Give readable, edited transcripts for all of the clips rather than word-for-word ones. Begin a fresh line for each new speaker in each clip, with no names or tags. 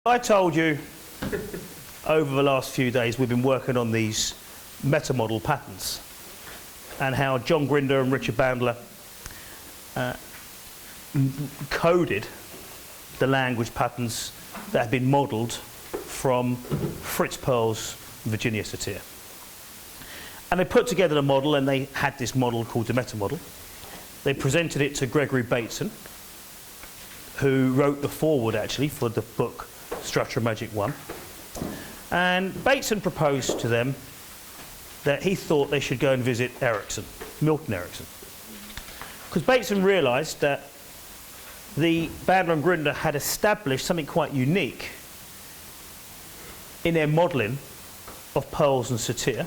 I told you over the last few days we've been working on these meta-model patterns and how John Grinder and Richard Bandler coded the language patterns that have been modelled from Fritz Perls and Virginia Satir. And they put together a model, and they had this model called the meta-model. They presented it to Gregory Bateson, who wrote the foreword actually for the book Structure Magic 1. And Bateson proposed to them that he thought they should go and visit Erickson, Milton Erickson. Because Bateson realised that the Bandler and Grinder had established something quite unique in their modelling of Perls and Satir.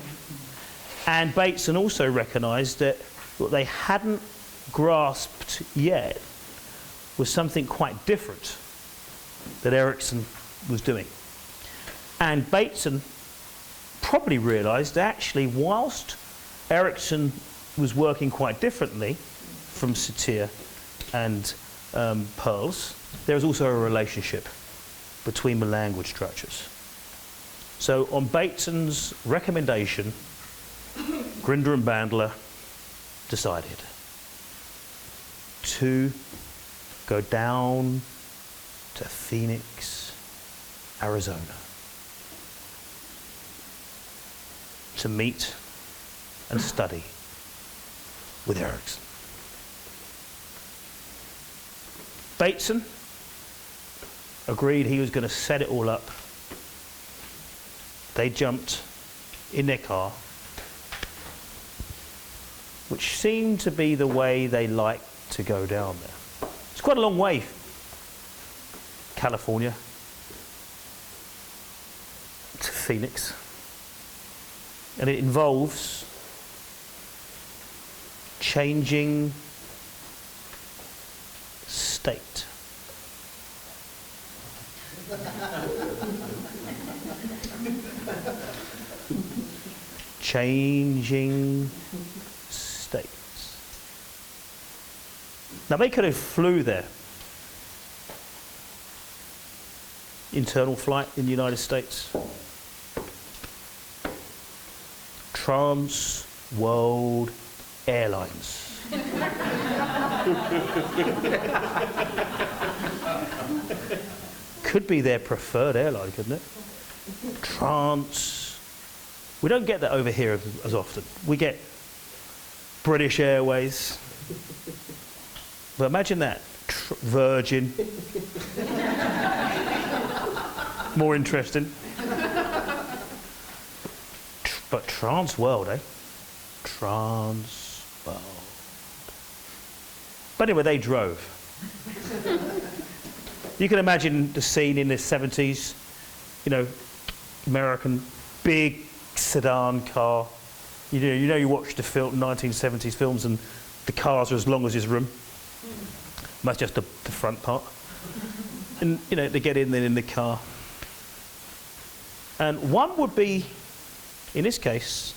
And Bateson also recognised that what they hadn't grasped yet was something quite different that Erickson was doing. And Bateson probably realised that actually whilst Erickson was working quite differently from Satir and Perls, there was also a relationship between the language structures. So on Bateson's recommendation, Grinder and Bandler decided to go down to Phoenix, Arizona, to meet and study with Erickson. Bateson agreed he was going to set it all up. They jumped in their car, which seemed to be the way they liked to go down there. It's quite a long way, California to Phoenix, and it involves changing state. Changing states. Now they could have flew there. Internal flight in the United States. Trans World Airlines. Could be their preferred airline, couldn't it? Trans. We don't get that over here as often. We get British Airways. But imagine that. Virgin. More interesting. But Trans World, eh? Trans World. But anyway, they drove. You can imagine the scene in the 70s, you know, American big sedan car. You know, you watch the 1970s films and the cars are as long as his room. That's just the front part. And, you know, they get in there in the car. And one would be, in this case,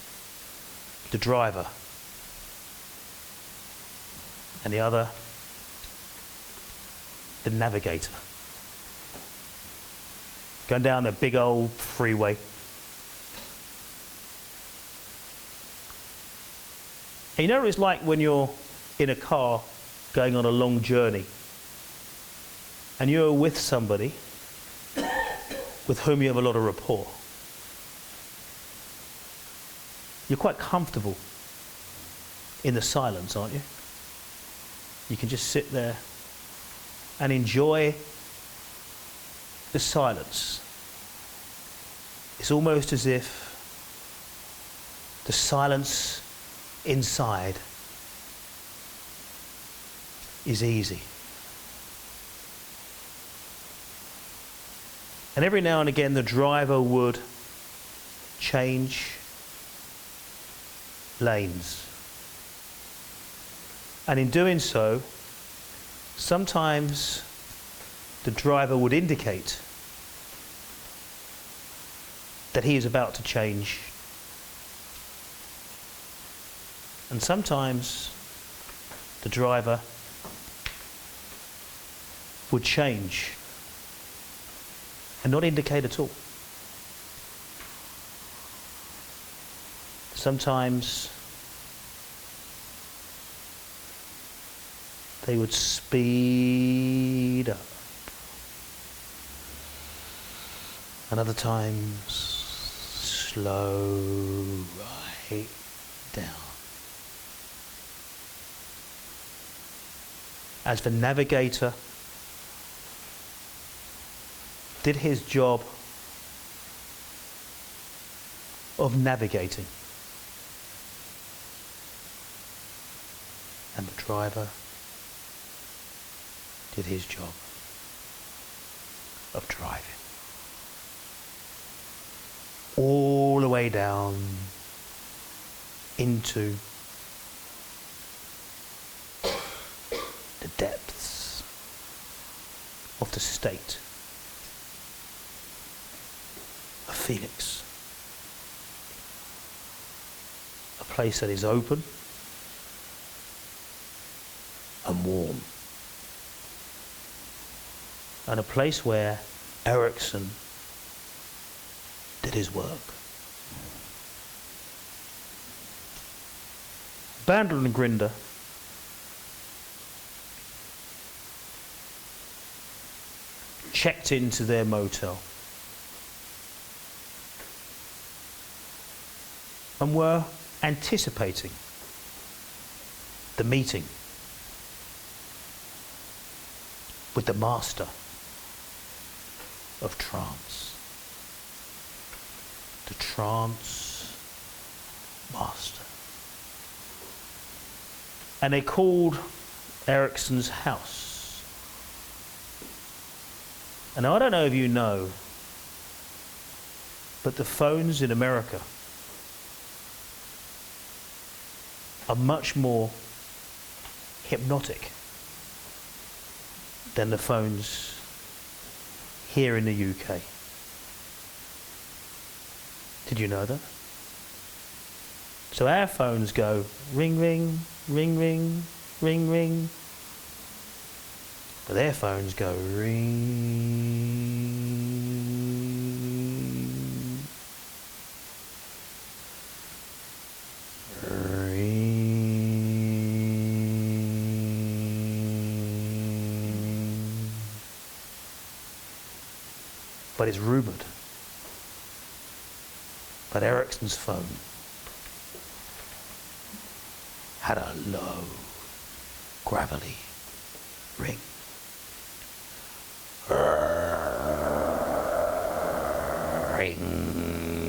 the driver. And the other, the navigator. Going down a big old freeway. And you know what it's like when you're in a car going on a long journey and you're with somebody with whom you have a lot of rapport. You're quite comfortable in the silence, aren't you? You can just sit there and enjoy the silence. It's almost as if the silence inside is easy. And every now and again the driver would change lanes. And in doing so, sometimes the driver would indicate that he is about to change. And sometimes the driver would change and not indicate at all. Sometimes they would speed up, and other times slow right down. As the navigator did his job of navigating, and the driver did his job of driving. All the way down into the depths of the state of Phoenix. A place that is open and warm. And a place where Erickson did his work. Bandel and Grinder checked into their motel and were anticipating the meeting with the master of trance. The trance master. And they called Erickson's house. And I don't know if you know, but the phones in America are much more hypnotic than the phones here in the UK. Did you know that? So our phones go ring, ring, ring, ring, ring, ring. But their phones go ring, ring. But it's rumoured that Erickson's phone had a low, gravelly ring. Ring.